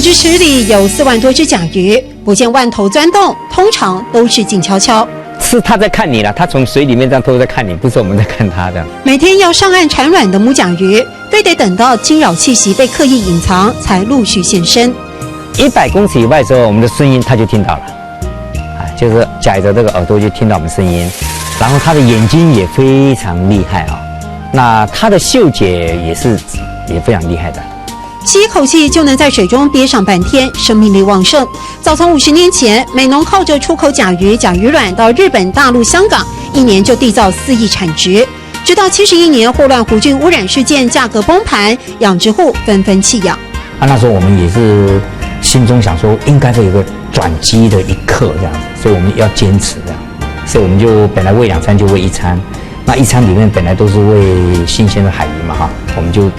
只池里有4万多只甲鱼，不见万头钻洞，通常都是静悄悄。是他在看你了，他从水里面这样偷在看你，不是我们在看他的。每天要上岸产卵的母甲鱼，非得等到惊扰气息被刻意隐藏，才陆续现身。100公尺以外的时候，我们的声音他就听到了，就是夹着这个耳朵就听到我们声音，然后他的眼睛也非常厉害啊，那他的嗅觉也非常厉害的。吸一口气就能在水中憋上半天，生命力旺盛。早从50年前，美浓靠着出口甲鱼、甲鱼卵到日本、大陆、香港，1年就缔造4亿产值。直到71年霍乱弧菌污染事件，价格崩盘，养殖户纷纷弃养。那时候我们也是心中想说，应该会有个转机的一刻这样子，所以我们要坚持这样。所以我们就本来喂2餐就喂1餐，那1餐里面本来都是喂新鲜的海鱼嘛我们就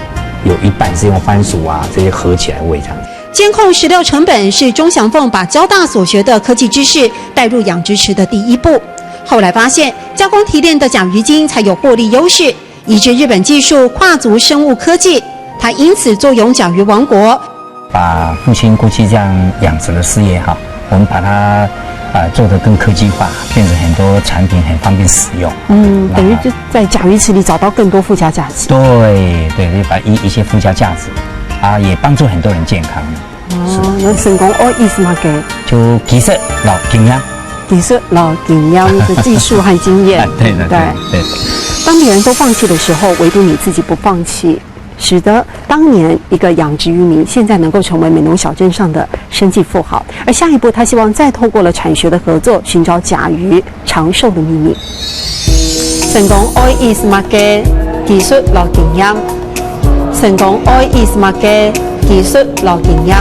有一半是用番薯这些合起来喂它。监控食料成本是钟祥凤把交大所学的科技知识带入养殖池的第一步。后来发现，加工提炼的甲鱼精才有获利优势，以致日本技术跨足生物科技，他因此坐拥甲鱼王国。把父亲过去这样养殖的事业我们把它做得更科技化，变成很多产品很方便使用。等于就在甲鱼池里找到更多附加价值。对，就把一些附加价值也帮助很多人健康。有成功意思嘛？就其实老经验，其实老经验的技术和经验。对。当别人都放弃的时候，唯独你自己不放弃，使得当年一个养殖渔民现在能够成为美浓小镇上的生计富豪。而下一步，他希望再透过了产学的合作，寻找甲鱼长寿的秘密。成功意思嘛？技术老经验。成功意思嘛？技术老经验。